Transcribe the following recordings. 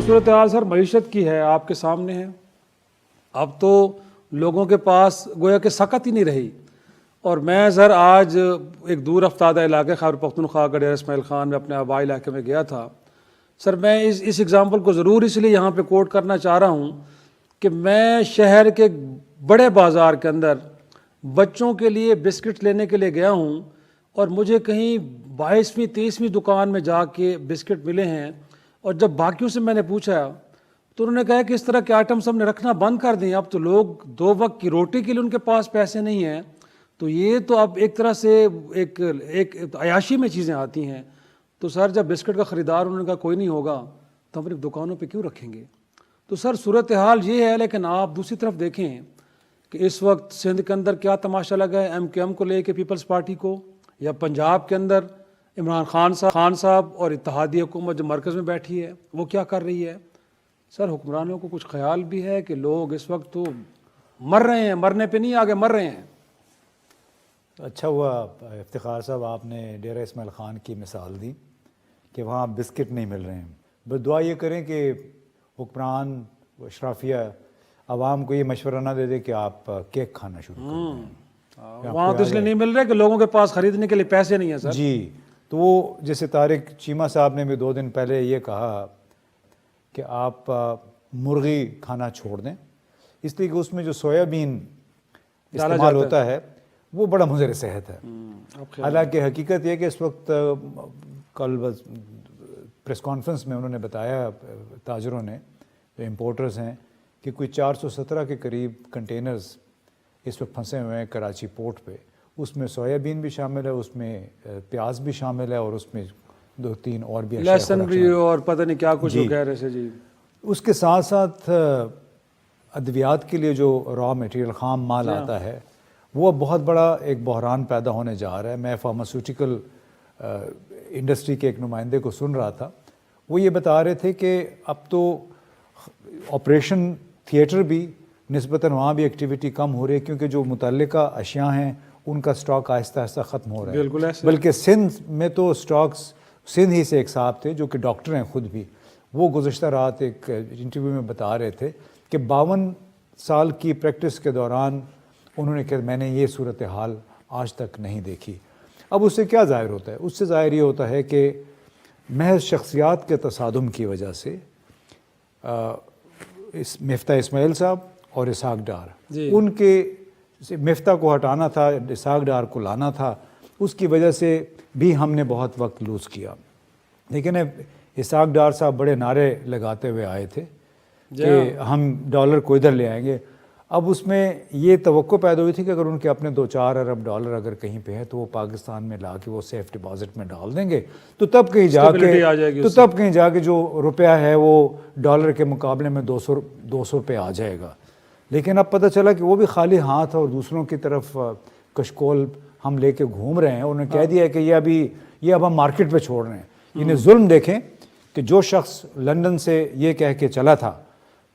صورتحال سر معیشت کی ہے، آپ کے سامنے ہے. اب تو لوگوں کے پاس گویا کہ سکت ہی نہیں رہی. اور میں سر آج ایک دور افتادہ علاقے خیبر پختونخوا کا ڈیرہ اسماعیل خان میں اپنے آبائی علاقے میں گیا تھا. سر میں اس ایگزامپل کو ضرور اس لیے یہاں پہ کوٹ کرنا چاہ رہا ہوں کہ میں شہر کے بڑے بازار کے اندر بچوں کے لیے بسکٹ لینے کے لیے گیا ہوں اور مجھے کہیں 22ویں 23ویں دکان میں جا کے بسکٹ ملے ہیں. اور جب باقیوں سے میں نے پوچھا تو انہوں نے کہا کہ اس طرح کے آئٹمس ہم نے رکھنا بند کر دیں. اب تو لوگ 2 وقت کی روٹی کے لیے ان کے پاس پیسے نہیں ہیں. تو یہ تو اب ایک طرح سے ایک عیاشی میں چیزیں آتی ہیں. تو سر جب بسکٹ کا خریدار انہوں نے کہا کوئی نہیں ہوگا تو ہم اپنی دکانوں پہ کیوں رکھیں گے. تو سر صورتحال یہ ہے. لیکن آپ دوسری طرف دیکھیں کہ اس وقت سندھ کے اندر کیا تماشا لگا ہے MQM کو لے کے پیپلز پارٹی کو, یا پنجاب کے اندر عمران خان صاحب اور اتحادی حکومت جو مرکز میں بیٹھی ہے وہ کیا کر رہی ہے. سر حکمرانوں کو کچھ خیال بھی ہے کہ لوگ اس وقت تو مر رہے ہیں, مرنے پہ نہیں آگے مر رہے ہیں. اچھا ہوا افتخار صاحب آپ نے ڈیرہ اسماعیل خان کی مثال دی کہ وہاں بسکٹ نہیں مل رہے ہیں. بس دعا یہ کریں کہ حکمران اشرافیہ عوام کو یہ مشورہ نہ دے دے کہ آپ کیک کھانا شروع کر دیں. وہاں تو اس لیے نہیں مل رہے کہ لوگوں کے پاس خریدنے کے لیے پیسے نہیں ہیں سر. جی, تو وہ جیسے طارق چیمہ صاحب نے بھی 2 دن پہلے یہ کہا کہ آپ مرغی کھانا چھوڑ دیں, اس لیے کہ اس میں جو سویابین استعمال ہوتا ہے وہ بڑا مضر صحت ہے. حالانکہ حقیقت یہ کہ اس وقت کل پریس کانفرنس میں انہوں نے بتایا تاجروں نے جو امپورٹرز ہیں کہ کوئی 417 کے قریب کنٹینرز اس وقت پھنسے ہوئے ہیں کراچی پورٹ پہ. اس میں سویابین بھی شامل ہے, اس میں پیاز بھی شامل ہے, اور اس میں 2-3 اور بھی لہسن بھی اور پتہ نہیں کیا کچھ کہہ رہے تھے. جی, اس کے ساتھ ساتھ ادویات کے لیے جو را میٹیریل خام مال آتا ہے وہ بہت بڑا ایک بحران پیدا ہونے جا رہا ہے. میں فارماسیوٹیکل انڈسٹری کے ایک نمائندے کو سن رہا تھا, وہ یہ بتا رہے تھے کہ اب تو آپریشن تھیٹر بھی نسبتاً وہاں بھی ایکٹیویٹی کم ہو رہی ہے کیونکہ جو متعلقہ اشیاء ہیں ان کا سٹاک آہستہ آہستہ ختم ہو رہا ہے. بالکل ایسے. بلکہ سندھ میں تو سٹاکس سندھ ہی سے ایک صاحب تھے جو کہ ڈاکٹر ہیں خود بھی, وہ گزشتہ رات ایک انٹرویو میں بتا رہے تھے کہ 52 سال کی پریکٹس کے دوران انہوں نے کہا میں نے یہ صورتحال آج تک نہیں دیکھی. اب اس سے کیا ظاہر ہوتا ہے؟ اس سے ظاہر یہ ہوتا ہے کہ محض شخصیات کے تصادم کی وجہ سے اس مفتاح اسماعیل صاحب اور اسحاق ڈار, ان کے مفتاح کو ہٹانا تھا, اسحاق ڈار کو لانا تھا, اس کی وجہ سے بھی ہم نے بہت وقت لوز کیا. لیکن اسحاق ڈار صاحب بڑے نعرے لگاتے ہوئے آئے تھے کہ ہم ڈالر کو ادھر لے آئیں گے. اب اس میں یہ توقع پیدا ہوئی تھی کہ اگر ان کے اپنے 2-4 ارب ڈالر اگر کہیں پہ ہے تو وہ پاکستان میں لا کے وہ سیف ڈپازٹ میں ڈال دیں گے, تو تب کہیں جا کے جو روپیہ ہے وہ ڈالر کے مقابلے میں 200 روپے آ جائے گا. لیکن اب پتہ چلا کہ وہ بھی خالی ہاتھ اور دوسروں کی طرف کشکول ہم لے کے گھوم رہے ہیں. انہوں نے کہہ دیا ہے کہ یہ اب ہم مارکیٹ پہ چھوڑ رہے ہیں. انہیں ظلم دیکھیں کہ جو شخص لندن سے یہ کہہ کے چلا تھا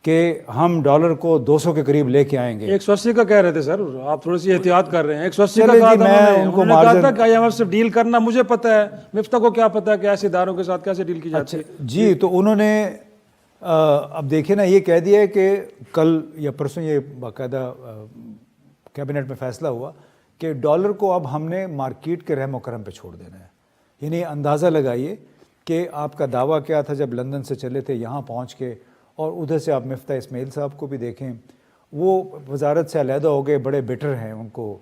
کہ ہم ڈالر کو 200 کے قریب لے کے آئیں گے, 180 کا کہہ رہے تھے سر, آپ تھوڑی سی احتیاط کر رہے ہیں. 180 کا کہا تھا انہوں نے کہا تھا کہ IMF سے ڈیل کرنا مجھے پتہ ہے, مفتاح کو کیا پتہ ہے کہ ایسے اداروں کے ساتھ کیسے ڈیل کی جاتی ہے. جی, تو انہوں نے اب دیکھیں نا یہ کہہ دیا ہے کہ کل یا پرسوں یہ باقاعدہ کیبنٹ میں فیصلہ ہوا کہ ڈالر کو اب ہم نے مارکیٹ کے رحم و کرم پہ چھوڑ دینا ہے. یعنی اندازہ لگائیے کہ آپ کا دعویٰ کیا تھا جب لندن سے چلے تھے یہاں پہنچ کے, اور ادھر سے آپ مفتاح اسماعیل صاحب کو بھی دیکھیں, وہ وزارت سے علیحدہ ہو گئے, بڑے بیٹر ہیں ان کو,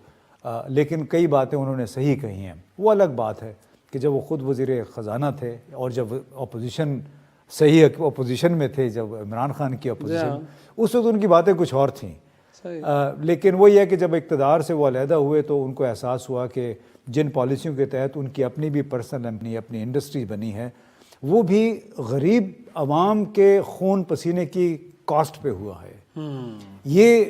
لیکن کئی باتیں انہوں نے صحیح کہی ہیں. وہ الگ بات ہے کہ جب وہ خود وزیر خزانہ تھے اور جب اپوزیشن صحیح اپوزیشن میں تھے, جب عمران خان کی اپوزیشن, اس وقت ان کی باتیں کچھ اور تھیں. لیکن وہ یہ ہے کہ جب اقتدار سے وہ علیحدہ ہوئے تو ان کو احساس ہوا کہ جن پالیسیوں کے تحت ان کی اپنی بھی پرسنل اپنی انڈسٹری بنی ہے وہ بھی غریب عوام کے خون پسینے کی کاسٹ پہ ہوا ہے. یہ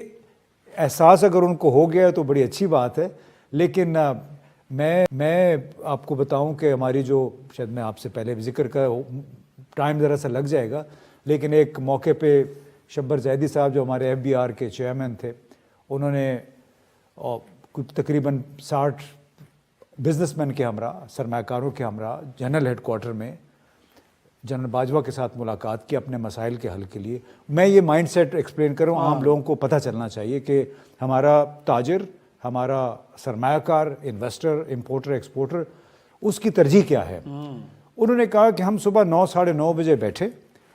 احساس اگر ان کو ہو گیا تو بڑی اچھی بات ہے. لیکن میں آپ کو بتاؤں کہ ہماری جو, شاید میں آپ سے پہلے بھی ذکر کر, ٹائم ذرا سا لگ جائے گا, لیکن ایک موقع پہ شبر زیدی صاحب جو ہمارے FBR کے چیئرمین تھے, انہوں نے تقریباً 60 بزنس مین کے ہمراہ, سرمایہ کاروں کے ہمراہ جنرل ہیڈ کوارٹر میں جنرل باجوہ کے ساتھ ملاقات کی اپنے مسائل کے حل کے لیے. میں یہ مائنڈ سیٹ ایکسپلین کروں, عام لوگوں کو پتہ چلنا چاہیے کہ ہمارا تاجر, ہمارا سرمایہ کار, انویسٹر, امپورٹر, ایکسپورٹر, اس کی ترجیح کیا ہے. انہوں نے کہا کہ ہم صبح 9 ساڑھے 9 بجے بیٹھے,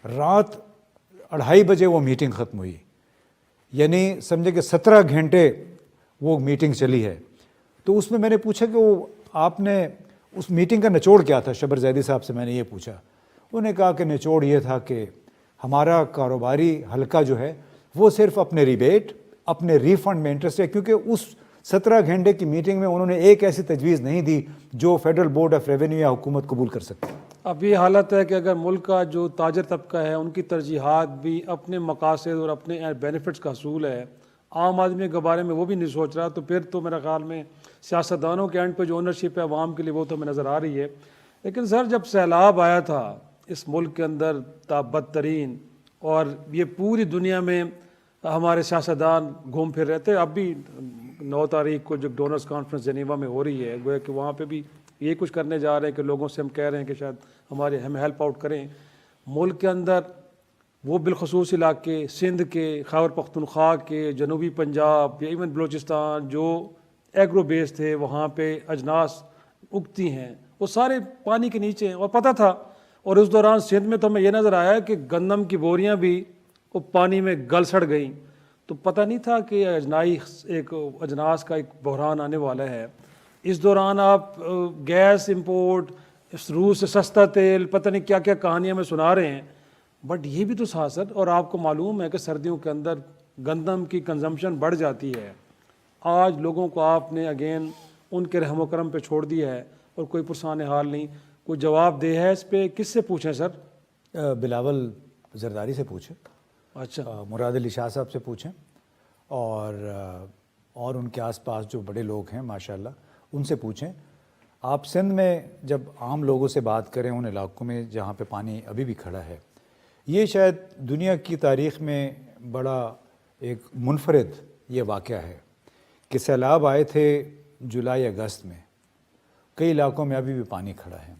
رات 2:30 بجے وہ میٹنگ ختم ہوئی, یعنی سمجھے کہ 17 گھنٹے وہ میٹنگ چلی ہے. تو اس میں میں نے پوچھا کہ وہ آپ نے اس میٹنگ کا نچوڑ کیا تھا. شبر زیدی صاحب سے میں نے یہ پوچھا. انہوں نے کہا کہ نچوڑ یہ تھا کہ ہمارا کاروباری حلقہ جو ہے وہ صرف اپنے ریبیٹ, اپنے ریفنڈ میں انٹرسٹ ہے, کیونکہ اس 17 گھنٹے کی میٹنگ میں انہوں نے ایک ایسی تجویز نہیں دی جو فیڈرل بورڈ آف ریونیو یا حکومت قبول کر سکتے. اب یہ حالت ہے کہ اگر ملک کا جو تاجر طبقہ ہے ان کی ترجیحات بھی اپنے مقاصد اور اپنے بینیفٹس کا حصول ہے, عام آدمی کے بارے میں وہ بھی نہیں سوچ رہا, تو پھر تو میرا خیال میں سیاستدانوں کے اینڈ پہ جو اونرشپ ہے عوام کے لیے وہ تو ہمیں نظر آ رہی ہے. لیکن سر جب سیلاب آیا تھا اس ملک کے اندر بدترین, اور یہ پوری دنیا میں ہمارے سیاستدان گھوم پھر رہے تھے. اب بھی 9 تاریخ کو جو ڈونرز کانفرنس جنیوا میں ہو رہی ہے, گویا کہ وہاں پہ بھی یہ کچھ کرنے جا رہے ہیں کہ لوگوں سے ہم کہہ رہے ہیں کہ شاید ہم ہیلپ آؤٹ کریں. ملک کے اندر وہ بالخصوص علاقے سندھ کے, خیبر پختونخوا کے, جنوبی پنجاب یا ایون بلوچستان جو ایگرو بیس تھے, وہاں پہ اجناس اگتی ہیں, وہ سارے پانی کے نیچے ہیں, اور پتہ تھا. اور اس دوران سندھ میں تو ہمیں یہ نظر آیا کہ گندم کی بوریاں بھی وہ پانی میں گل سڑ گئیں, تو پتہ نہیں تھا کہ اجناس کا ایک بحران آنے والا ہے. اس دوران آپ گیس امپورٹ, روس سے سستا تیل, پتہ نہیں کیا کیا کہانیاں میں سنا رہے ہیں. بٹ یہ بھی تو ساتھ ساتھ, اور آپ کو معلوم ہے کہ سردیوں کے اندر گندم کی کنزمپشن بڑھ جاتی ہے. آج لوگوں کو آپ نے اگین ان کے رحم و کرم پہ چھوڑ دیا ہے اور کوئی پرسان حال نہیں. کوئی جواب دے ہے اس پہ؟ کس سے پوچھیں سر؟ بلاول زرداری سے پوچھیں, اچھا, مراد علی شاہ صاحب سے پوچھیں, اور ان کے آس پاس جو بڑے لوگ ہیں ماشاءاللہ ان سے پوچھیں. آپ سندھ میں جب عام لوگوں سے بات کریں ان علاقوں میں جہاں پہ پانی ابھی بھی کھڑا ہے, یہ شاید دنیا کی تاریخ میں بڑا ایک منفرد یہ واقعہ ہے کہ سیلاب آئے تھے جولائی اگست میں, کئی علاقوں میں ابھی بھی پانی کھڑا ہے.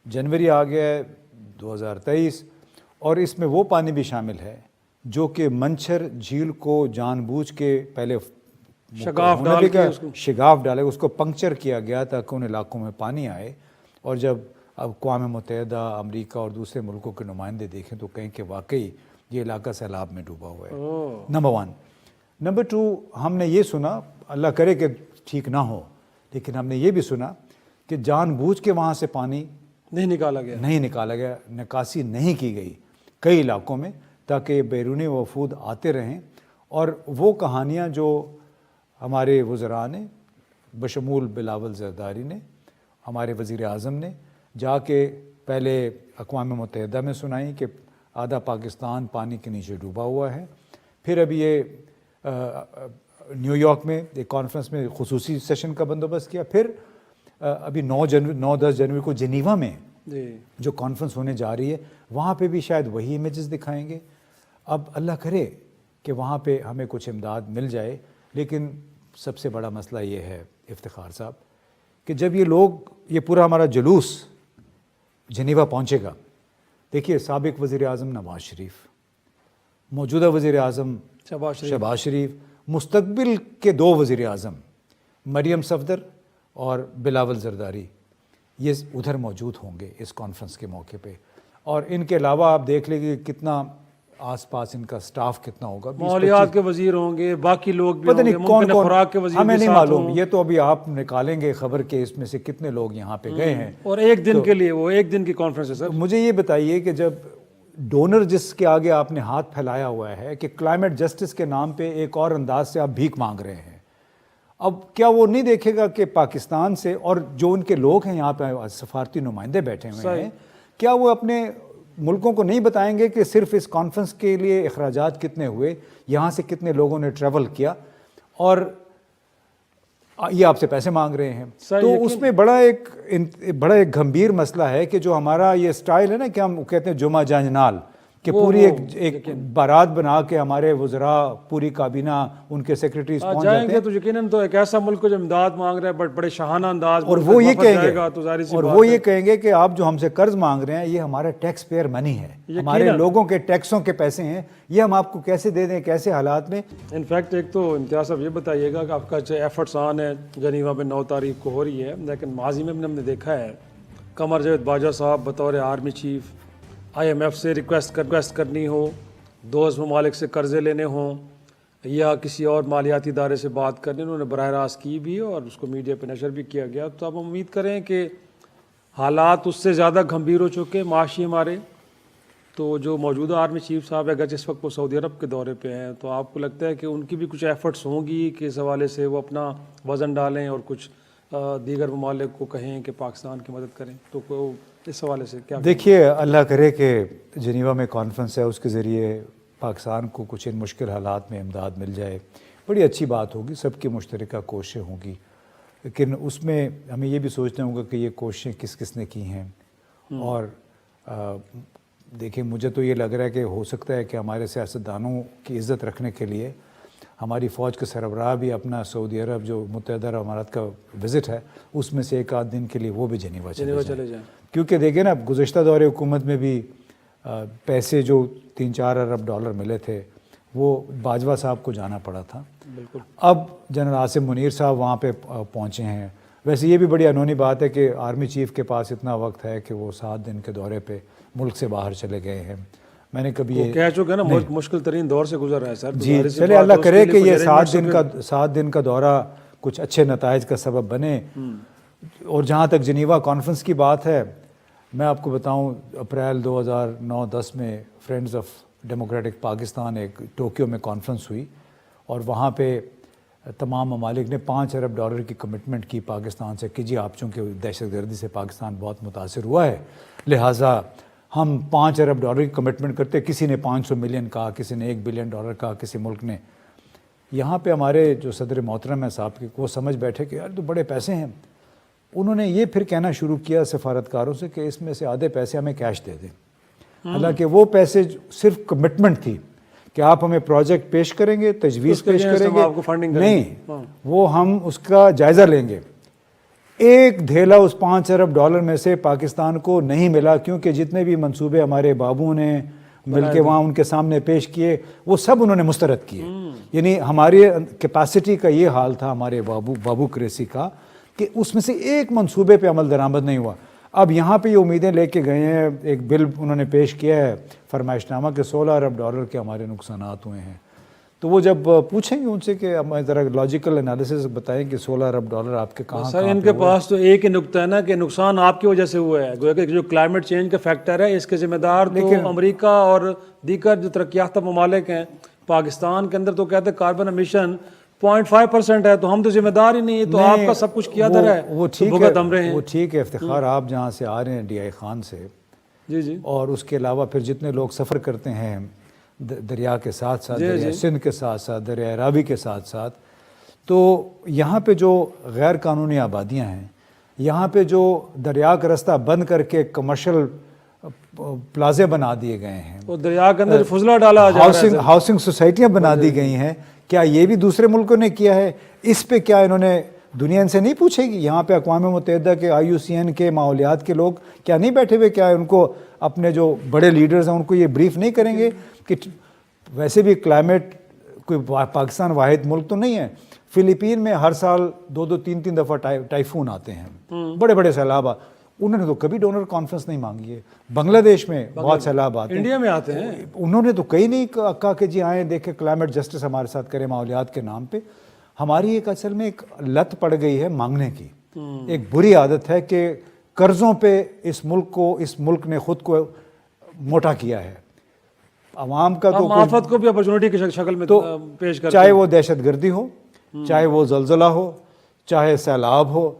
جنوری آ گیا ہے 2023, اور اس میں وہ پانی بھی شامل ہے جو کہ منچھر جھیل کو جان بوجھ کے پہلے شگاف ڈالے, اس کو پنکچر کیا گیا تاکہ ان علاقوں میں پانی آئے. اور جب اب اقوام متحدہ, امریکہ اور دوسرے ملکوں کے نمائندے دیکھیں تو کہیں کہ واقعی یہ علاقہ سیلاب میں ڈوبا ہوا ہے. نمبر 1. نمبر 2, ہم نے یہ سنا, اللہ کرے کہ ٹھیک نہ ہو, لیکن ہم نے یہ بھی سنا کہ جان بوجھ کے وہاں سے پانی نہیں نکالا گیا, نکاسی نہیں کی گئی کئی علاقوں میں, تاکہ بیرونی وفود آتے رہیں. اور وہ کہانیاں جو ہمارے وزراء نے بشمول بلاول زرداری نے, ہمارے وزیر اعظم نے جا کے پہلے اقوام متحدہ میں سنائیں کہ آدھا پاکستان پانی کے نیچے ڈوبا ہوا ہے. پھر ابھی یہ نیو یارک میں ایک کانفرنس میں خصوصی سیشن کا بندوبست کیا. پھر ابھی 9-10 جنوری کو جنیوا میں جو کانفرنس ہونے جا رہی ہے, وہاں پہ بھی شاید وہی امیجز دکھائیں گے. اب اللہ کرے کہ وہاں پہ ہمیں کچھ امداد مل جائے. لیکن سب سے بڑا مسئلہ یہ ہے افتخار صاحب کہ جب یہ لوگ, یہ پورا ہمارا جلوس جنیوا پہنچے گا, دیکھیے سابق وزیر اعظم نواز شریف, موجودہ وزیر اعظم شہباز شریف, مستقبل کے 2 وزیر اعظم مریم صفدر اور بلاول زرداری, یہ ادھر موجود ہوں گے اس کانفرنس کے موقع پہ. اور ان کے علاوہ آپ دیکھ لیں کہ کتنا آس پاس ان کا سٹاف کتنا ہوگا, ماحولیات کے وزیر ہوں گے, باقی لوگ بھی پتہ ہوں گے, نہیں کون کون, خوراک کے وزیر ہمیں نہیں معلوم. یہ تو ابھی آپ نکالیں گے خبر کے اس میں سے کتنے لوگ یہاں پہ گئے ہیں. اور ایک دن کے لیے, وہ ایک دن کی کانفرنس ہے سر. مجھے یہ بتائیے کہ جب ڈونر جس کے آگے آپ نے ہاتھ پھیلایا ہوا ہے کہ کلائمیٹ جسٹس کے نام پہ ایک اور انداز سے آپ بھیک مانگ رہے ہیں, اب کیا وہ نہیں دیکھے گا کہ پاکستان سے, اور جو ان کے لوگ ہیں یہاں پہ سفارتی نمائندے بیٹھے ہوئے ہیں, کیا وہ اپنے ملکوں کو نہیں بتائیں گے کہ صرف اس کانفرنس کے لیے اخراجات کتنے ہوئے, یہاں سے کتنے لوگوں نے ٹریول کیا, اور یہ آپ سے پیسے مانگ رہے ہیں. تو اس میں بڑا ایک گھمبیر مسئلہ ہے کہ جو ہمارا یہ سٹائل ہے نا کہ ہم کہتے ہیں جمعہ جانجنال, کہ پوری ایک بارات بنا کے ہمارے وزراء پوری کابینہ ان کے سیکرٹریز پہنچ جائیں جاتے گے ہیں تو یقیناً تو ایک ایسا ملک جو امداد مانگ رہا ہے بڑے شاہانہ انداز اور میں وہ یہ وفد کہیں جائے گا گے تو ظاہر سی اور بات وہ ہے۔ یہ کہیں گے کہ آپ جو ہم سے قرض مانگ رہے ہیں یہ ہمارا ٹیکس پیئر منی ہے، ہمارے لوگوں کے ٹیکسوں کے پیسے ہیں، یہ ہم آپ کو کیسے دے دیں، کیسے حالات میں۔ انفیکٹ ایک تو امتیاز صاحب یہ بتائیے گا کہ آپ کا جو ایفرٹس آن ہے جنیوا میں 9 تاریخ کو ہو رہی ہے، لیکن ماضی میں بھی ہم نے دیکھا ہے قمر جاوید باجوہ صاحب بطور آرمی چیف IMF سے ریکویسٹ کرنی ہو، دوست ممالک سے قرضے لینے ہوں یا کسی اور مالیاتی ادارے سے بات کرنی، انہوں نے براہ راست کی بھی اور اس کو میڈیا پہ نشر بھی کیا گیا۔ تو اب ہم امید کریں کہ حالات اس سے زیادہ گھمبیر ہو چکے معاشی ہمارے، تو جو موجودہ آرمی چیف صاحب ہے اگرچہ اس وقت وہ سعودی عرب کے دورے پہ ہیں، تو آپ کو لگتا ہے کہ ان کی بھی کچھ ایفرٹس ہوں گی کہ اس حوالے سے وہ اپنا وزن ڈالیں اور کچھ دیگر ممالک کو کہیں کہ پاکستان کی مدد کریں؟ تو اس حوالے سے کیا؟ دیکھیے اللہ کرے کہ جنیوا میں کانفرنس ہے اس کے ذریعے پاکستان کو کچھ ان مشکل حالات میں امداد مل جائے، بڑی اچھی بات ہوگی، سب کی مشترکہ کوششیں ہوں گی، لیکن اس میں ہمیں یہ بھی سوچنا ہوگا کہ یہ کوششیں کس کس نے کی ہیں۔ اور دیکھیں مجھے تو یہ لگ رہا ہے کہ ہو سکتا ہے کہ ہمارے سیاستدانوں کی عزت رکھنے کے لیے ہماری فوج کے سربراہ بھی اپنا سعودی عرب جو متحدہ عرب امارات کا وزٹ ہے اس میں سے ایک آدھ دن کے لیے وہ بھی جنیوا چلے جائیں، کیونکہ دیکھیں نا گزشتہ دور حکومت میں بھی پیسے جو 3-4 ارب ڈالر ملے تھے وہ باجوہ صاحب کو جانا پڑا تھا۔ بالکل۔ اب جنرل عاصم منیر صاحب وہاں پہ پہنچے ہیں۔ ویسے یہ بھی بڑی انہونی بات ہے کہ آرمی چیف کے پاس اتنا وقت ہے کہ وہ 7 دن کے دورے پہ ملک سے باہر چلے گئے ہیں۔ میں نے کبھی یہ کہہ چکے نا ملک مشکل ترین دور سے گزر رہا ہے سر۔ جی چلے اللہ کرے کہ یہ 7 دن کا دورہ کچھ اچھے نتائج کا سبب بنے۔ اور جہاں تک جنیوا کانفرنس کی بات ہے، میں آپ کو بتاؤں اپریل 2009-10 میں فرینڈز آف ڈیموکریٹک پاکستان ایک ٹوکیو میں کانفرنس ہوئی اور وہاں پہ تمام ممالک نے 5 ارب ڈالر کی کمٹمنٹ کی پاکستان سے کہ جی آپ چونکہ دہشت گردی سے پاکستان بہت متاثر ہوا ہے لہٰذا ہم 5 ارب ڈالر کی کمٹمنٹ کرتے، کسی نے 500 ملین کہا، کسی نے 1 بلین ڈالر کہا، کسی ملک نے۔ یہاں پہ ہمارے جو صدر محترم ہیں صاحب کے وہ سمجھ بیٹھے کہ یار تو بڑے پیسے ہیں، انہوں نے یہ پھر کہنا شروع کیا سفارتکاروں سے کہ اس میں سے آدھے پیسے ہمیں کیش دے دیں، حالانکہ وہ پیسے صرف کمٹمنٹ تھی کہ آپ ہمیں پروجیکٹ پیش کریں گے، تجویز پیش کریں گے، نہیں وہ ہم اس کا جائزہ لیں گے۔ ایک دھیلا اس 5 ارب ڈالر میں سے پاکستان کو نہیں ملا، کیونکہ جتنے بھی منصوبے ہمارے بابو نے مل کے وہاں ان کے سامنے پیش کیے وہ سب انہوں نے مسترد کیے۔ یعنی ہماری کیپیسٹی کا یہ حال تھا ہمارے بابو کریسی کا کہ اس میں سے ایک منصوبے پہ عمل درآمد نہیں ہوا۔ اب یہاں پہ یہ امیدیں لے کے گئے ہیں، ایک بل انہوں نے پیش کیا ہے فرمائش نامہ کہ 16 ارب ڈالر کے ہمارے نقصانات ہوئے ہیں۔ تو وہ جب پوچھیں گے ان سے کہ ہمیں ذرا لاجیکل انالیسس بتائیں کہ 16 ارب ڈالر آپ کے کہاں سر ان کے پاس تو ایک ہی نقطہ ہے نا کہ نقصان آپ کی وجہ سے ہوا ہے، گویا کہ جو کلائمیٹ چینج کا فیکٹر ہے اس کے ذمہ دار تو امریکہ اور دیگر جو ترقی یافتہ ممالک ہیں۔ پاکستان کے اندر تو کہتے ہیں کاربن امیشن 0.5% ہے، تو ہم تو ذمہ دار ہی نہیں ہے، تو آپ کا سب کچھ کیا دھرا ہے، وہ ٹھیک ہے افتخار آپ جہاں سے آ رہے ہیں DI خان سے، جی اور اس کے علاوہ پھر جتنے لوگ سفر کرتے ہیں دریا کے ساتھ ساتھ، دریا سندھ کے ساتھ ساتھ، دریا راوی کے ساتھ ساتھ، تو یہاں پہ جو غیر قانونی آبادیاں ہیں، یہاں پہ جو دریا کا رستہ بند کر کے کمرشل پلازے بنا دیے گئے ہیں، وہ دریا کے اندر فضلہ ڈالا جا رہا ہے، ہاؤسنگ سوسائٹیاں بنا دی گئی ہیں، کیا یہ بھی دوسرے ملکوں نے کیا ہے؟ اس پہ کیا انہوں نے دنیا ان سے نہیں پوچھے گی؟ یہاں پہ اقوام متحدہ کے IUCN کے ماحولیات کے لوگ کیا نہیں بیٹھے ہوئے؟ کیا ان کو اپنے جو بڑے لیڈرز ہیں ان کو یہ بریف نہیں کریں گے کہ ویسے بھی کلائمیٹ کوئی پاکستان واحد ملک تو نہیں ہے، فلپین میں ہر سال 2-3 دفعہ ٹائفون آتے ہیں، بڑے بڑے سیلاب، انہوں نے تو کبھی ڈونر کانفرنس نہیں مانگی ہے۔ بنگلہ دیش میں بہت سیلاب آتے ہیں، انڈیا میں آتے ہیں، انہوں نے تو کہیں نہیں کہا کہ جی آئیں دیکھیں کلائمیٹ جسٹس ہمارے ساتھ کریں ماحولیات کے نام پہ۔ ہماری ایک اصل میں ایک لت پڑ گئی ہے مانگنے کی، ایک بری عادت ہے کہ قرضوں پہ اس ملک نے خود کو موٹا کیا ہے۔ عوام کا تو آفت کو بھی اپرچونٹی کی شکل میں پیش کرتے ہیں، چاہے وہ دہشت گردی ہو، چاہے وہ زلزلہ ہو، چاہے سیلاب ہو،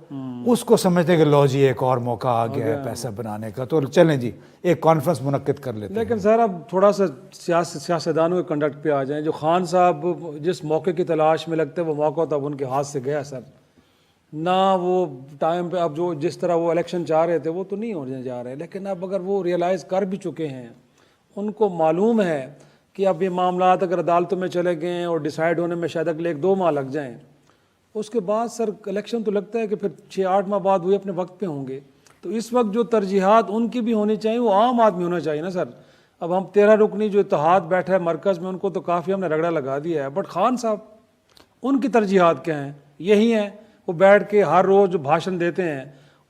اس کو سمجھتے کہ لو جی ایک اور موقع آ گیا ہے پیسہ بنانے کا، تو چلیں جی ایک کانفرنس منعقد کر لیتے ہیں۔ لیکن سر اب تھوڑا سا سیاستدانوں کے کنڈکٹ پہ آ جائیں، جو خان صاحب جس موقع کی تلاش میں لگتے ہیں وہ موقع تو اب ان کے ہاتھ سے گیا سر، نہ وہ ٹائم پہ اب جو جس طرح وہ الیکشن چاہ رہے تھے وہ تو نہیں ہونے جا رہے، لیکن اب اگر وہ ریئلائز کر بھی چکے ہیں ان کو معلوم ہے کہ اب یہ معاملات اگر عدالتوں میں چلے گئے اور ڈیسائیڈ ہونے میں شاید اگلے 1-2 ماہ لگ جائیں، اس کے بعد سر الیکشن تو لگتا ہے کہ پھر 6-8 ماہ بعد وہ اپنے وقت پہ ہوں گے. تو اس وقت جو ترجیحات ان کی بھی ہونی چاہیے وہ عام آدمی ہونا چاہیے نا سر. اب ہم 13 رکنی جو اتحاد بیٹھا ہے مرکز میں، ان کو تو کافی ہم نے رگڑا لگا دیا ہے، بٹ خان صاحب ان کی ترجیحات کیا ہیں؟ یہی ہیں، وہ بیٹھ کے ہر روز جو بھاشن دیتے ہیں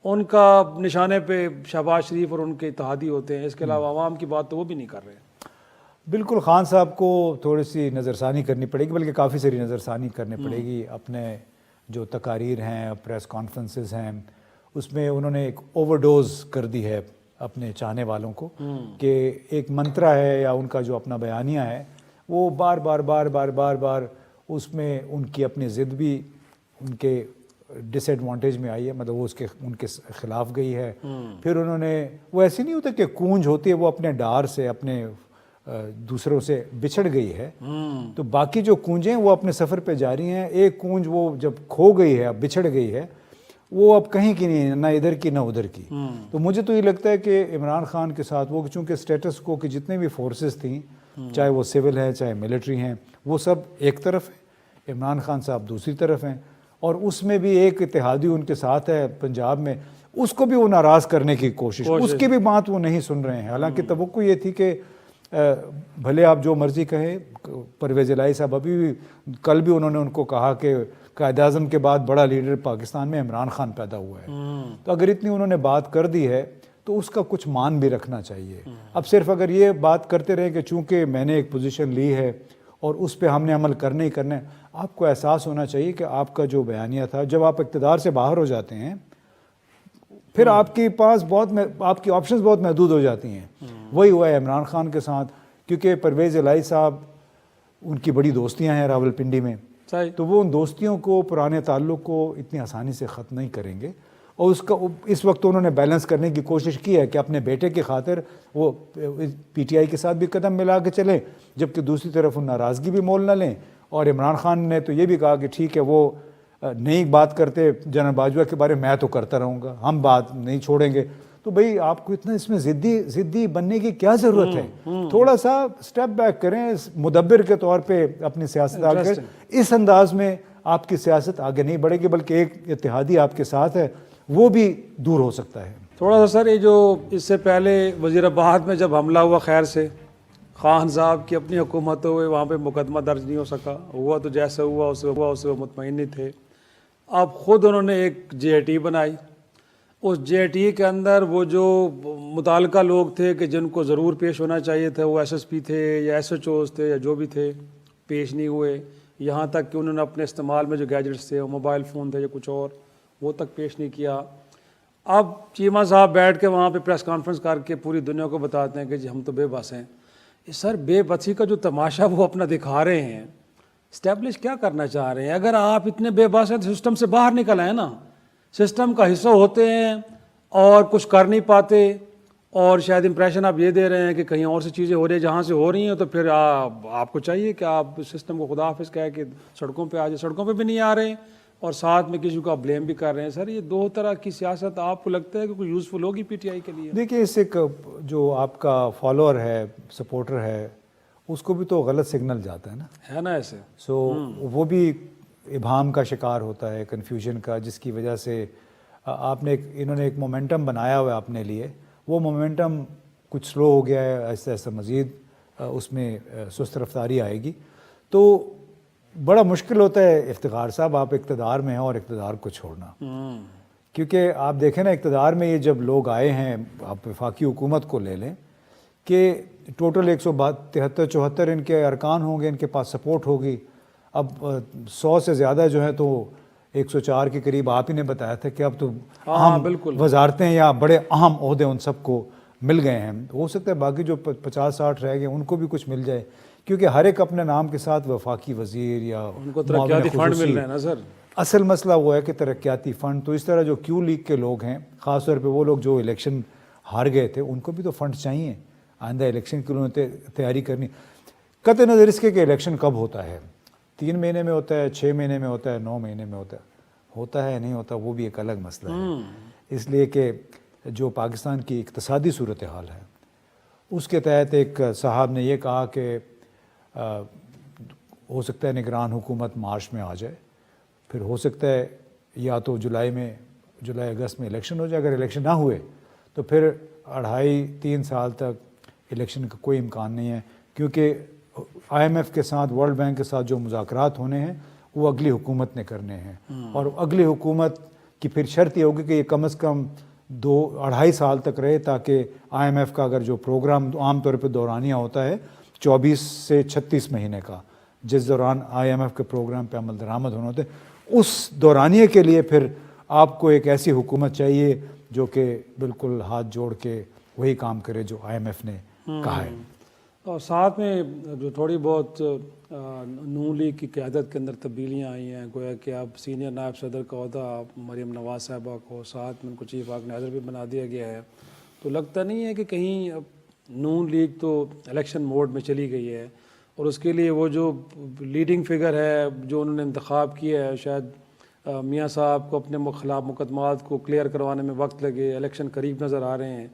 ان کا نشانے پہ شہباز شریف اور ان کے اتحادی ہوتے ہیں، اس کے علاوہ عوام کی بات تو وہ بھی نہیں کر رہے. بالکل خان صاحب کو تھوڑی سی نظر ثانی کرنی پڑے گی، بلکہ کافی ساری نظر ثانی کرنی پڑے گی. اپنے جو تقاریر ہیں، پریس کانفرنسز ہیں، اس میں انہوں نے ایک اوور ڈوز کر دی ہے اپنے چاہنے والوں کو کہ ایک منترا ہے یا ان کا جو اپنا بیانیہ ہے وہ بار بار بار بار بار بار اس میں ان کی اپنی ضد بھی ان کے ڈس ایڈوانٹیج میں آئی ہے، مطلب وہ ان کے خلاف گئی ہے. پھر انہوں نے وہ ایسی نہیں ہوتا کہ کونج ہوتی ہے وہ اپنے ڈار سے اپنے دوسروں سے بچھڑ گئی ہے، تو باقی جو کونجیں وہ اپنے سفر پہ جاری ہیں. ایک کونج وہ جب کھو گئی ہے، اب بچھڑ گئی ہے، وہ اب کہیں کی نہیں، نہ ادھر کی نہ ادھر کی. تو مجھے تو یہ لگتا ہے کہ عمران خان کے ساتھ وہ چونکہ اسٹیٹس کو کہ جتنے بھی فورسز تھیں، چاہے وہ سول ہیں چاہے ملٹری ہیں، وہ سب ایک طرف ہیں، عمران خان صاحب دوسری طرف ہیں، اور اس میں بھی ایک اتحادی ان کے ساتھ ہے پنجاب میں، اس کو بھی وہ ناراض کرنے کی کوشش، اس کی بھی بات وہ نہیں سن رہے ہیں. حالانکہ توقع یہ تھی کہ بھلے آپ جو مرضی کہیں، پرویز الہی صاحب ابھی بھی کل بھی انہوں نے ان کو کہا کہ قائد اعظم کے بعد بڑا لیڈر پاکستان میں عمران خان پیدا ہوا ہے. تو اگر اتنی انہوں نے بات کر دی ہے تو اس کا کچھ مان بھی رکھنا چاہیے. اب صرف اگر یہ بات کرتے رہے کہ چونکہ میں نے ایک پوزیشن لی ہے اور اس پہ ہم نے عمل کرنے ہی کرنا ہے، آپ کو احساس ہونا چاہیے کہ آپ کا جو بیانیہ تھا، جب آپ اقتدار سے باہر ہو جاتے ہیں پھر آپ کے پاس آپ کی آپشنز بہت محدود ہو جاتی ہیں. وہی ہوا ہے عمران خان کے ساتھ، کیونکہ پرویز الہی صاحب ان کی بڑی دوستیاں ہیں راولپنڈی میں، تو وہ ان دوستیوں کو، پرانے تعلق کو اتنی آسانی سے ختم نہیں کریں گے. اور اس وقت انہوں نے بیلنس کرنے کی کوشش کی ہے کہ اپنے بیٹے کی خاطر وہ پی ٹی آئی کے ساتھ بھی قدم ملا کے چلیں، جبکہ دوسری طرف وہ ناراضگی بھی مول نہ لیں. اور عمران خان نے تو یہ بھی کہا کہ ٹھیک ہے، وہ نہیں بات کرتے جنرل باجوہ کے بارے میں تو کرتا رہوں گا، ہم بات نہیں چھوڑیں گے. تو بھئی آپ کو اتنا اس میں ضدی بننے کی کیا ضرورت ہے؟ تھوڑا سا سٹیپ بیک کریں، مدبر کے طور پہ اپنی سیاست آگے. اس انداز میں آپ کی سیاست آگے نہیں بڑھے گی، بلکہ ایک اتحادی آپ کے ساتھ ہے وہ بھی دور ہو سکتا ہے. تھوڑا سا سر، یہ جو اس سے پہلے وزیر اباد میں جب حملہ ہوا خیر سے، خان صاحب کی اپنی حکومت ہوئے، وہاں پہ مقدمہ درج نہیں ہو سکا، ہوا تو جیسا ہوا اسے وہ مطمئن نہیں تھے. اب خود انہوں نے ایک جے اے ٹی بنائی. اس جے اے ٹی کے اندر وہ جو متعلقہ لوگ تھے کہ جن کو ضرور پیش ہونا چاہیے تھا، وہ ایس ایس پی تھے یا ایس ایچ اوز تھے یا جو بھی تھے، پیش نہیں ہوئے. یہاں تک کہ انہوں نے اپنے استعمال میں جو گیجٹس تھے، موبائل فون تھے یا کچھ اور، وہ تک پیش نہیں کیا. اب چیمہ صاحب بیٹھ کے وہاں پہ پریس کانفرنس کر کے پوری دنیا کو بتاتے ہیں کہ جی ہم تو بے بس ہیں. سر بے بسی کا جو تماشا وہ اپنا دکھا رہے ہیں، اسٹیبلش کیا کرنا چاہ رہے ہیں؟ اگر آپ اتنے بے بس ہیں تو سسٹم سے باہر نکل آئے نا. سسٹم کا حصہ ہوتے ہیں اور کچھ کر نہیں پاتے، اور شاید امپریشن آپ یہ دے رہے ہیں کہ کہیں اور سی چیزیں ہو رہی ہیں جہاں سے ہو رہی ہیں، تو پھر آپ کو چاہیے کہ آپ سسٹم کو خدا حافظ کہہ کے سڑکوں پہ آ جائیں. سڑکوں پہ بھی نہیں آ رہے اور ساتھ میں کسی کو آپ بلیم بھی کر رہے ہیں. سر یہ دو طرح کی سیاست آپ کو لگتا ہے کہ کوئی یوزفل ہوگی پی ٹی آئی کے لیے؟ دیکھیے، اس ایک جو آپ کا فالوور ہے، سپورٹر ہے، اس کو بھی تو غلط سگنل جاتا ہے نا ایسے. سو وہ بھی ابہام کا شکار ہوتا ہے، کنفیوژن کا، جس کی وجہ سے انہوں نے ایک مومنٹم بنایا ہوا ہے اپنے لیے. وہ مومنٹم کچھ سلو ہو گیا ہے، ایسے ایسے مزید اس میں سست رفتاری آئے گی. تو بڑا مشکل ہوتا ہے افتخار صاحب، آپ اقتدار میں ہیں اور اقتدار کو چھوڑنا. کیونکہ آپ دیکھیں نا، اقتدار میں یہ جب لوگ آئے ہیں، آپ وفاقی حکومت کو لے لیں کہ ٹوٹل 173-74 ان کے ارکان ہوں گے، ان کے پاس سپورٹ ہوگی. اب 100 سے زیادہ جو ہیں، تو 104 کے قریب آپ ہی نے بتایا تھا کہ اب تو اہم وزارتیں یا بڑے اہم عہدے ان سب کو مل گئے ہیں. ہو سکتا ہے باقی جو 50-60 رہ گئے ان کو بھی کچھ مل جائے، کیونکہ ہر ایک اپنے نام کے ساتھ وفاقی وزیر یا ان کو ترقیاتی فنڈ مل رہے ہیں نا سر. اصل مسئلہ وہ ہے کہ ترقیاتی فنڈ. تو اس طرح جو کیو لیگ کے لوگ ہیں، خاص طور پہ وہ لوگ جو الیکشن ہار گئے تھے، ان کو بھی تو فنڈ چاہیے آئندہ الیکشن کے لیے تیاری کرنی. قطع نظر اس کے کہ الیکشن کب ہوتا ہے، 3 مہینے میں ہوتا ہے، 6 مہینے میں ہوتا ہے، 9 مہینے میں ہوتا ہے نہیں ہوتا، وہ بھی ایک الگ مسئلہ ہے. اس لیے کہ جو پاکستان کی اقتصادی صورتحال ہے اس کے تحت ایک صاحب نے یہ کہا کہ ہو سکتا ہے نگران حکومت مارچ میں آ جائے، پھر ہو سکتا ہے یا تو جولائی اگست میں الیکشن ہو جائے، اگر الیکشن نہ ہوئے تو پھر 2.5-3 سال تک الیکشن کا کوئی امکان نہیں ہے، کیونکہ IMF کے ساتھ، ورلڈ بینک کے ساتھ جو مذاکرات ہونے ہیں وہ اگلی حکومت نے کرنے ہیں، اور اگلی حکومت کی پھر شرط یہ ہوگی کہ یہ کم از کم 2-2.5 سال تک رہے، تاکہ IMF کا اگر جو پروگرام عام طور پہ دورانیہ ہوتا ہے 24 سے 36 مہینے کا، جس دوران IMF کے پروگرام پہ عمل درآمد ہونا ہوتے ہیں، اس دورانیے کے لیے پھر آپ کو ایک ایسی حکومت چاہیے جو کہ بالکل ہاتھ جوڑ کے وہی کام کرے جو IMF نے کہا ہے۔ اور ساتھ میں جو تھوڑی بہت نون لیگ کی قیادت کے اندر تبدیلیاں آئی ہیں، گویا کہ اب سینئر نائب صدر کا عہدہ مریم نواز صاحبہ کو، ساتھ میں ان کو چیف آرگنائزر بھی بنا دیا گیا ہے، تو لگتا نہیں ہے کہ کہیں نون لیگ تو الیکشن موڈ میں چلی گئی ہے، اور اس کے لیے وہ جو لیڈنگ فگر ہے جو انہوں نے انتخاب کیا ہے، شاید میاں صاحب کو اپنے خلاف مقدمات کو کلیئر کروانے میں وقت لگے، الیکشن قریب نظر آ رہے ہیں،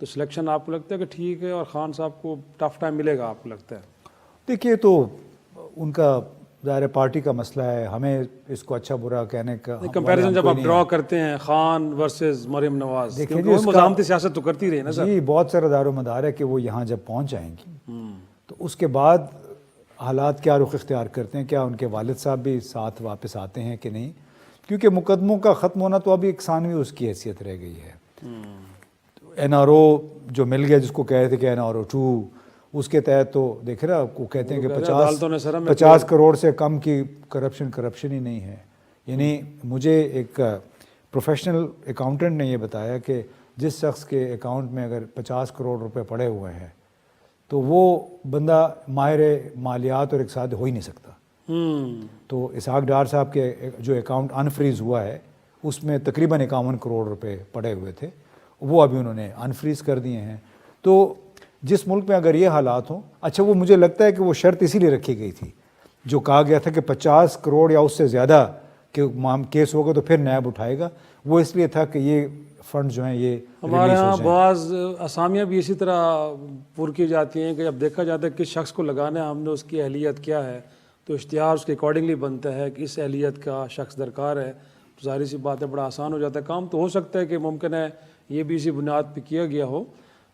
تو سلیکشن آپ کو لگتا ہے کہ ٹھیک ہے، اور خان صاحب کو ٹف ٹائم ملے گا آپ کو لگتا ہے؟ دیکھیے، تو ان کا ظاہر پارٹی کا مسئلہ ہے، ہمیں اس کو اچھا برا کہنے کا کمپیریزن جب آپ ڈرا کرتے ہیں خان ورسز مریم نواز، کیونکہ وہ مزاحمتی سیاست تو کرتی رہی نا سر۔ جی، بہت سارا دار و مدار ہے کہ وہ یہاں جب پہنچ جائیں گی تو اس کے بعد حالات کیا رخ اختیار کرتے ہیں، کیا ان کے والد صاحب بھی ساتھ واپس آتے ہیں کہ نہیں، کیونکہ مقدموں کا ختم ہونا تو ابھی ایک ثانوی اس کی حیثیت رہ گئی ہے۔ NRO جو مل گیا، جس کو کہہ رہے تھے کہ NRO 2، اس کے تحت تو دیکھ رہا وہ کہتے ہیں کہ 50 کروڑ سے کم کی کرپشن ہی نہیں ہے۔ یعنی مجھے ایک پروفیشنل اکاؤنٹنٹ نے یہ بتایا کہ جس شخص کے اکاؤنٹ میں اگر 50 کروڑ روپے پڑے ہوئے ہیں تو وہ بندہ ماہر مالیات اور اقتصاد ہو ہی نہیں سکتا۔ تو اسحاق ڈار صاحب کے جو اکاؤنٹ انفریز ہوا ہے اس میں تقریباً 51 کروڑ روپے پڑے ہوئے تھے، وہ ابھی انہوں نے انفریز کر دیے ہیں۔ تو جس ملک میں اگر یہ حالات ہوں، اچھا وہ مجھے لگتا ہے کہ وہ شرط اسی لیے رکھی گئی تھی جو کہا گیا تھا کہ 50 کروڑ یا اس سے زیادہ کہ کیس ہوگا تو پھر نیب اٹھائے گا، وہ اس لیے تھا کہ یہ فنڈ جو ہیں یہ ہمارے ہاں بعض اسامیاں بھی اسی طرح پر کی جاتی ہیں کہ جب دیکھا جاتا ہے کس شخص کو لگانا ہے، ہم نے اس کی اہلیت کیا ہے، تو اشتہار اس کے اکارڈنگلی بنتا ہے کہ اس اہلیت کا شخص درکار ہے، تو ظاہر سی بات ہے بڑا آسان ہو جاتا ہے کام۔ تو ہو سکتا ہے کہ ممکن ہے یہ بھی اسی بنیاد پہ کیا گیا ہو،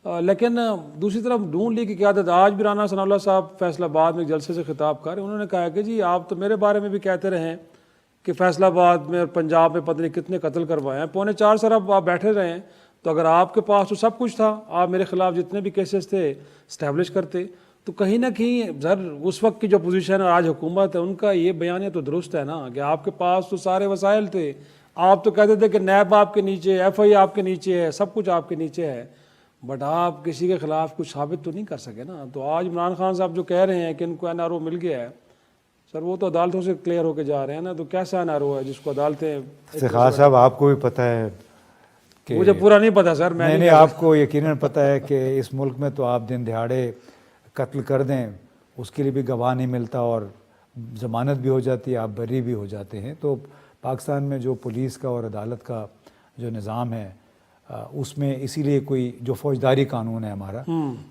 لیکن دوسری طرف نون لیگ کی قیادت، آج بھی رانا ثناء اللہ صاحب فیصل آباد میں ایک جلسے سے خطاب کر رہے ہیں، انہوں نے کہا کہ جی آپ تو میرے بارے میں بھی کہتے رہے کہ فیصل آباد میں اور پنجاب میں پتہ نہیں کتنے قتل کروائے ہیں، 4.25 ارب آپ بیٹھے رہے ہیں، تو اگر آپ کے پاس تو سب کچھ تھا، آپ میرے خلاف جتنے بھی کیسز تھے اسٹیبلش کرتے، تو کہیں نہ کہیں اس وقت کی جو پوزیشن اور آج حکومت ہے ان کا یہ بیانیہ تو درست ہے نا کہ آپ کے پاس تو سارے وسائل تھے، آپ تو کہتے تھے کہ نیب آپ کے نیچے، FI آپ کے نیچے ہے، سب کچھ آپ کے نیچے ہے، بٹ آپ کسی کے خلاف کچھ ثابت تو نہیں کر سکے نا۔ تو آج عمران خان صاحب جو کہہ رہے ہیں کہ ان کو NRO مل گیا ہے، سر وہ تو عدالتوں سے کلیئر ہو کے جا رہے ہیں نا، تو کیسا NRO ہے جس کو عدالتیں؟ خاص صاحب آپ کو بھی پتہ ہے کہ مجھے پورا نہیں پتا سر، میں نہیں آپ کو یقیناً پتہ ہے کہ اس ملک میں تو آپ دن دہاڑے قتل کر دیں اس کے لیے بھی گواہ نہیں ملتا اور ضمانت بھی ہو جاتی ہے، آپ بری بھی ہو جاتے ہیں۔ تو پاکستان میں جو پولیس کا اور عدالت کا جو نظام ہے اس میں اسی لیے کوئی جو فوجداری قانون ہے ہمارا،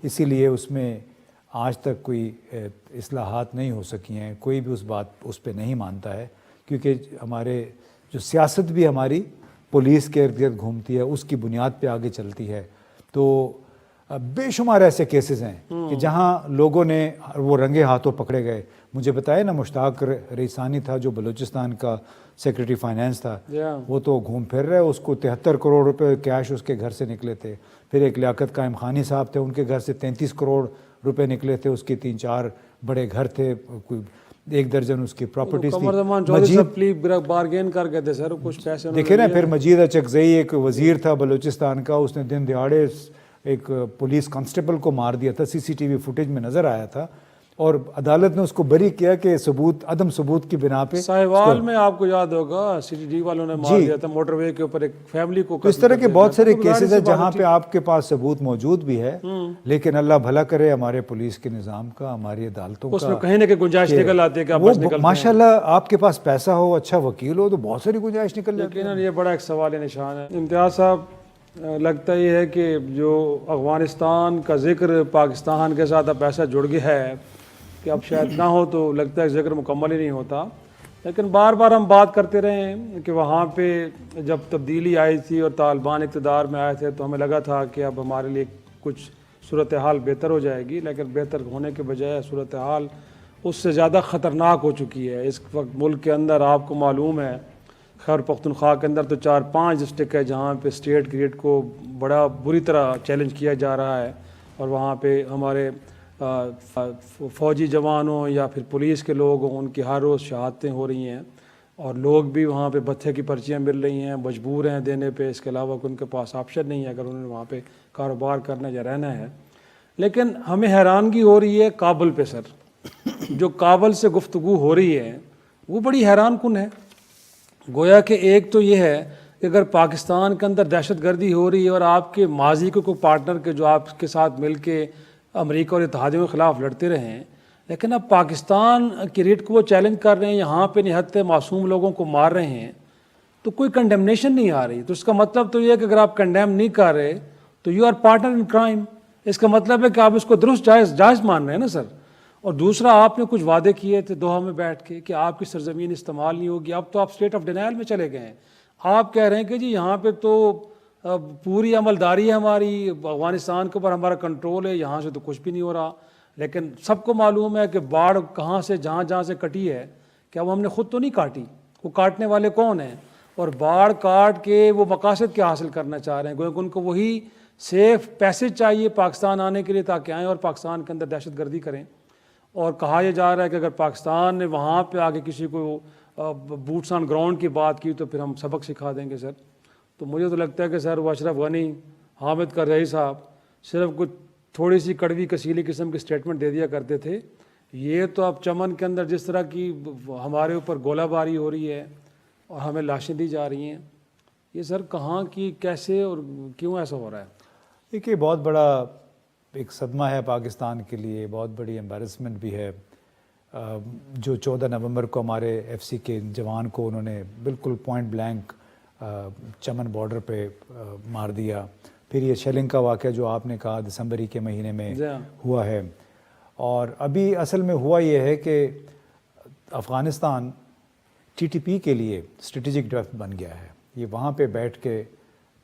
اسی لیے اس میں آج تک کوئی اصلاحات نہیں ہو سکی ہیں، کوئی بھی اس پہ نہیں مانتا ہے، کیونکہ ہمارے جو سیاست بھی ہماری پولیس کے ارد گرد گھومتی ہے، اس کی بنیاد پہ آگے چلتی ہے۔ تو بے شمار ایسے کیسز ہیں کہ جہاں لوگوں نے وہ رنگے ہاتھوں پکڑے گئے۔ مجھے بتایا نا مشتاق ریسانی تھا جو بلوچستان کا سیکرٹری فائنانس تھا، وہ تو گھوم پھر رہے، اس کو 73 کروڑ روپے کیش اس کے گھر سے نکلے تھے۔ پھر ایک لیاقت قائم خانی صاحب تھے، ان کے گھر سے 33 کروڑ روپے نکلے تھے، اس کی 3-4 بڑے گھر تھے، کوئی 1 درجن اس کی پراپرٹیز تھی۔ بارگین کر گئے تھے سر کچھ پیسے، دیکھیں نا پھر مجید اچکزئی ایک وزیر تھا بلوچستان کا، اس نے دن دہاڑے ایک پولیس کانسٹیبل کو مار دیا تھا، CCTV فوٹیج میں نظر آیا تھا، اور عدالت نے اس کو بری کیا کہ عدم ثبوت کی بنا پہ۔ ساہیوال میں آپ کو یاد ہوگا CTD والوں نے مار دیا تھا موٹر وے کے اوپر ایک فیملی کو۔ اس طرح کے بہت سارے کیسز ہیں جہاں پہ آپ کے پاس ثبوت موجود بھی ہے، لیکن اللہ بھلا کرے ہمارے پولیس کے نظام کا، ہماری عدالتوں کا، اس میں کہیں نہ کہ گنجائش نکل آتی ہے کہ آپ بچ نکلتے ہیں۔ ماشاءاللہ آپ کے پاس پیسہ ہو، اچھا وکیل ہو تو بہت ساری گنجائش نکل جاتی ہے۔ لیکن یہ بڑا ایک سوال نشان ہے۔ امتیاز صاحب، لگتا یہ ہے کہ جو افغانستان کا ذکر پاکستان کے ساتھ اب ایسا جڑ گیا ہے کہ اب شاید نہ ہو تو لگتا ہے ذکر مکمل ہی نہیں ہوتا. لیکن بار بار ہم بات کرتے رہے ہیں کہ وہاں پہ جب تبدیلی آئی تھی اور طالبان اقتدار میں آئے تھے تو ہمیں لگا تھا کہ اب ہمارے لیے کچھ صورتحال بہتر ہو جائے گی، لیکن بہتر ہونے کے بجائے صورتحال اس سے زیادہ خطرناک ہو چکی ہے. اس وقت ملک کے اندر آپ کو معلوم ہے خیبر پختونخوا کے اندر تو 4-5 ڈسٹرکٹ ہے جہاں پہ اسٹیٹ گریڈ کو بڑا بری طرح چیلنج کیا جا رہا ہے، اور وہاں پہ ہمارے فوجی جوانوں یا پھر پولیس کے لوگ ہوں ان کی ہر روز شہادتیں ہو رہی ہیں، اور لوگ بھی وہاں پہ بھتے کی پرچیاں مل رہی ہیں، مجبور ہیں دینے پہ، اس کے علاوہ ان کے پاس آپشن نہیں ہے اگر انہوں نے وہاں پہ کاروبار کرنا یا رہنا ہے. لیکن ہمیں حیرانگی ہو رہی ہے کابل پہ سر، جو کابل سے گفتگو ہو رہی ہے وہ بڑی حیران کن ہے. گویا کہ ایک تو یہ ہے کہ اگر پاکستان کے اندر دہشت گردی ہو رہی ہے اور آپ کے ماضی کے کوئی پارٹنر کے جو آپ کے ساتھ مل کے امریکہ اور اتحادیوں کے خلاف لڑتے رہے ہیں، لیکن اب پاکستان کی ریٹ کو وہ چیلنج کر رہے ہیں، یہاں پہ نہتے معصوم لوگوں کو مار رہے ہیں، تو کوئی کنڈیمنیشن نہیں آ رہی. تو اس کا مطلب تو یہ ہے کہ اگر آپ کنڈیم نہیں کر رہے تو you are partner in crime. اس کا مطلب ہے کہ آپ اس کو درست جائز مان رہے ہیں نا سر. اور دوسرا آپ نے کچھ وعدے کیے تھے دوحہ میں بیٹھ کے کہ آپ کی سرزمین استعمال نہیں ہوگی، اب تو آپ اسٹیٹ آف ڈینائل میں چلے گئے ہیں. آپ کہہ رہے ہیں کہ جی یہاں پہ تو پوری عملداری ہے ہماری، افغانستان کے اوپر ہمارا کنٹرول ہے، یہاں سے تو کچھ بھی نہیں ہو رہا. لیکن سب کو معلوم ہے کہ باڑھ کہاں سے جہاں سے کٹی ہے، کیا وہ ہم نے خود تو نہیں کاٹی، وہ کاٹنے والے کون ہیں، اور باڑھ کاٹ کے وہ مقاصد کیا حاصل کرنا چاہ رہے ہیں. گویا کہ ان کو وہی سیف پیسج چاہیے پاکستان آنے کے لیے تاکہ آئیں اور پاکستان کے اندر دہشت گردی کریں. اور کہا یہ جا رہا ہے کہ اگر پاکستان نے وہاں پہ آگے کسی کو بوٹس آن گراؤنڈ کی بات کی تو پھر ہم سبق سکھا دیں گے سر. تو مجھے تو لگتا ہے کہ سر وہ اشرف غنی، حامد کرزئی صاحب صرف کچھ تھوڑی سی کڑوی کسیلی قسم کی اسٹیٹمنٹ دے دیا کرتے تھے. یہ تو اب چمن کے اندر جس طرح کی ہمارے اوپر گولہ باری ہو رہی ہے اور ہمیں لاشیں دی جا رہی ہیں، یہ سر کہاں کی کیسے اور کیوں ایسا ہو رہا ہے؟ دیکھیے بہت بڑا ایک صدمہ ہے پاکستان کے لیے، بہت بڑی ایمبیرسمنٹ بھی ہے. جو 14 نومبر کو ہمارے ایف سی کے جوان کو انہوں نے بالکل پوائنٹ بلینک چمن بارڈر پہ مار دیا. پھر یہ شیلنگ کا واقعہ جو آپ نے کہا دسمبر ہی کے مہینے میں ہوا ہے. اور ابھی اصل میں ہوا یہ ہے کہ افغانستان ٹی ٹی پی کے لیے اسٹریٹجک ڈیفٹ بن گیا ہے. یہ وہاں پہ بیٹھ کے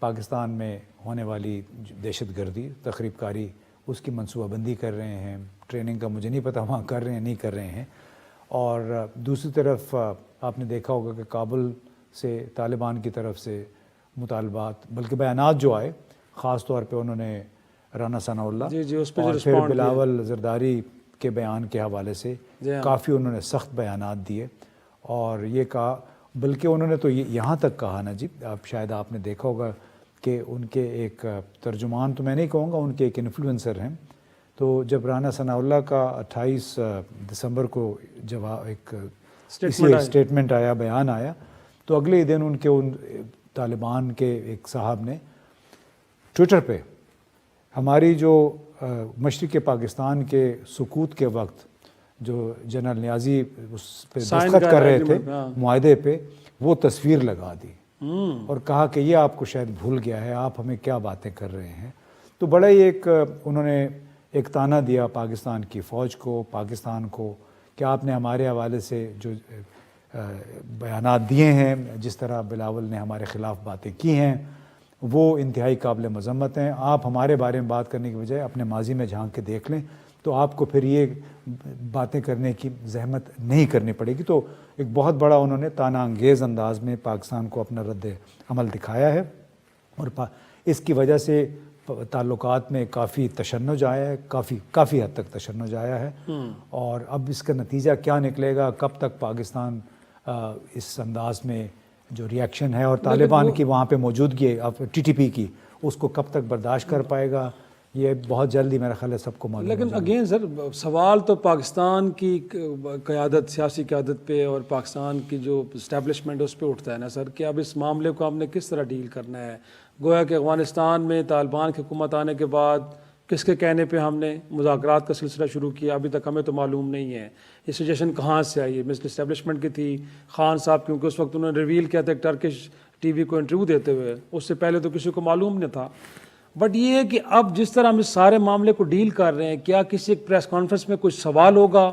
پاکستان میں ہونے والی دہشت گردی تخریب کاری اس کی منصوبہ بندی کر رہے ہیں. ٹریننگ کا مجھے نہیں پتہ وہاں کر رہے ہیں نہیں کر رہے ہیں. اور دوسری طرف آپ نے دیکھا ہوگا کہ کابل سے طالبان کی طرف سے مطالبات بلکہ بیانات جو آئے، خاص طور پہ انہوں نے رانا ثناء اللہ اور پھر بلاول زرداری کے بیان کے حوالے سے کافی انہوں نے سخت بیانات دیے. اور یہ کہا، بلکہ انہوں نے تو یہاں تک کہا نا جی، شاید آپ نے دیکھا ہوگا کہ ان کے ایک ترجمان تو میں نہیں کہوں گا، ان کے ایک انفلوئنسر ہیں، تو جب رانا ثناء اللہ کا 28 دسمبر کو جب ایک اسٹیٹمنٹ آیا، بیان آیا، تو اگلے دن ان طالبان کے ایک صاحب نے ٹویٹر پہ ہماری جو مشرق پاکستان کے سکوت کے وقت جو جنرل نیازی اس پہ دستخط کر رہے تھے معاہدے پہ، وہ تصویر لگا دی اور کہا کہ یہ آپ کو شاید بھول گیا ہے، آپ ہمیں کیا باتیں کر رہے ہیں. تو بڑا ہی ایک انہوں نے ایک تانا دیا پاکستان کی فوج کو، پاکستان کو، کہ آپ نے ہمارے حوالے سے جو بیانات دیے ہیں، جس طرح بلاول نے ہمارے خلاف باتیں کی ہیں، وہ انتہائی قابل مذمت ہیں. آپ ہمارے بارے میں بات کرنے کی بجائے اپنے ماضی میں جھانک کے دیکھ لیں تو آپ کو پھر یہ باتیں کرنے کی زحمت نہیں کرنی پڑے گی. تو ایک بہت بڑا انہوں نے طعنہ انگیز انداز میں پاکستان کو اپنا رد عمل دکھایا ہے، اور اس کی وجہ سے تعلقات میں کافی تشنج آیا ہے، کافی حد تک تشنج آیا ہے. اور اب اس کا نتیجہ کیا نکلے گا، کب تک پاکستان اس انداز میں جو ری ایکشن ہے اور طالبان کی وہاں پہ موجودگی اب ٹی ٹی پی کی، اس کو کب تک برداشت کر پائے گا، یہ بہت جلدی میرا خیال ہے سب کو معلوم. لیکن اگین سر سوال تو پاکستان کی قیادت، سیاسی قیادت پہ اور پاکستان کی جو اسٹیبلشمنٹ اس پہ اٹھتا ہے نا سر، کہ اب اس معاملے کو ہم نے کس طرح ڈیل کرنا ہے. گویا کہ افغانستان میں طالبان کی حکومت آنے کے بعد کس کے کہنے پہ ہم نے مذاکرات کا سلسلہ شروع کیا، ابھی تک ہمیں تو معلوم نہیں ہے یہ سجیشن کہاں سے آئی ہے. مسٹر اسٹیبلشمنٹ کی تھی، خان صاحب، کیونکہ اس وقت انہوں نے ریویل کیا تھا ٹرکش ٹی وی کو انٹرویو دیتے ہوئے، اس سے پہلے تو کسی کو معلوم نہیں تھا. بٹ یہ ہے کہ اب جس طرح ہم اس سارے معاملے کو ڈیل کر رہے ہیں، کیا کسی ایک پریس کانفرنس میں کچھ سوال ہوگا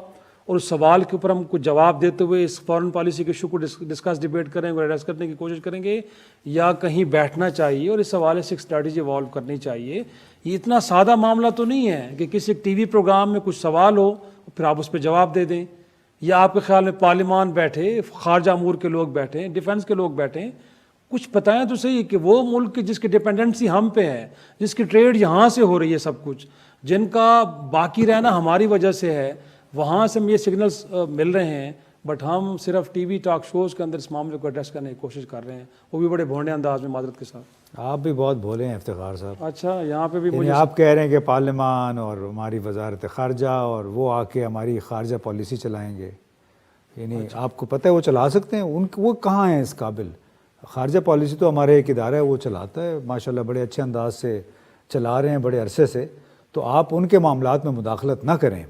اور اس سوال کے اوپر ہم کچھ جواب دیتے ہوئے اس فارن پالیسی کے ایشو کو ڈسکس ڈیبیٹ کریں گے، ایڈریس کرنے کی کوشش کریں گے، یا کہیں بیٹھنا چاہیے اور اس حوالے سے ایک اسٹریٹجی ایوالو کرنی چاہیے؟ یہ اتنا سادہ معاملہ تو نہیں ہے کہ کسی ایک ٹی وی پروگرام میں کچھ سوال ہو پھر آپ اس پہ جواب دے دیں، یا آپ کے خیال میں پارلیمان بیٹھے، خارجہ امور کے لوگ بیٹھیں، ڈیفنس کے لوگ بیٹھیں، کچھ بتائیں تو صحیح کہ وہ ملک جس کی ڈپینڈنسی ہم پہ ہے، جس کی ٹریڈ یہاں سے ہو رہی ہے سب کچھ، جن کا باقی رہنا ہماری وجہ سے ہے، وہاں سے ہم یہ سگنلز مل رہے ہیں، بٹ ہم صرف ٹی وی ٹاک شوز کے اندر اس معاملے کو ایڈریس کرنے کی کوشش کر رہے ہیں، وہ بھی بڑے بھونڈے انداز میں، معذرت کے ساتھ. آپ بھی بہت بھولے ہیں افتخار صاحب. اچھا، یہاں پہ بھی یعنی آپ کہہ رہے ہیں کہ پارلیمان اور ہماری وزارت خارجہ اور وہ آ کے ہماری خارجہ پالیسی چلائیں گے. یعنی آپ کو پتہ ہے وہ چلا سکتے ہیں؟ وہ کہاں ہیں اس قابل؟ خارجہ پالیسی تو ہمارے ایک ادارہ ہے، وہ چلاتا ہے ماشاءاللہ، بڑے اچھے انداز سے چلا رہے ہیں بڑے عرصے سے. تو آپ ان کے معاملات میں مداخلت نہ کریں،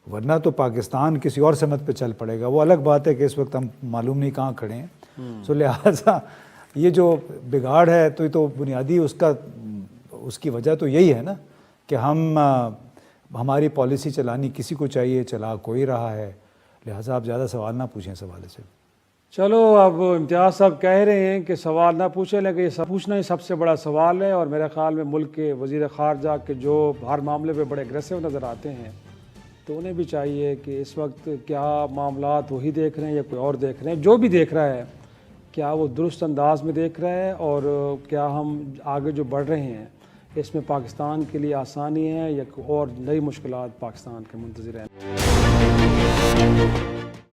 ورنہ تو پاکستان کسی اور سمت پہ چل پڑے گا. وہ الگ بات ہے کہ اس وقت ہم معلوم نہیں کہاں کھڑے ہیں. سو لہٰذا یہ جو بگاڑ ہے تو بنیادی اس کی وجہ تو یہی ہے نا کہ ہماری پالیسی چلانی کسی کو چاہیے، چلا کوئی رہا ہے. لہٰذا آپ زیادہ سوال نہ پوچھیں اس حوالے سے. چلو، اب امتیاز صاحب کہہ رہے ہیں کہ سوال نہ پوچھیں، لیکن یہ پوچھنا ہی سب سے بڑا سوال ہے، اور میرے خیال میں ملک کے وزیر خارجہ کے جو ہر معاملے پہ بڑے اگریسو نظر آتے ہیں، تو انہیں بھی چاہیے کہ اس وقت کیا معاملات وہی دیکھ رہے ہیں یا کوئی اور دیکھ رہے ہیں. جو بھی دیکھ رہا ہے کیا وہ درست انداز میں دیکھ رہا ہے، اور کیا ہم آگے جو بڑھ رہے ہیں اس میں پاکستان کے لیے آسانی ہے یا اور نئی مشکلات پاکستان کے منتظر ہیں.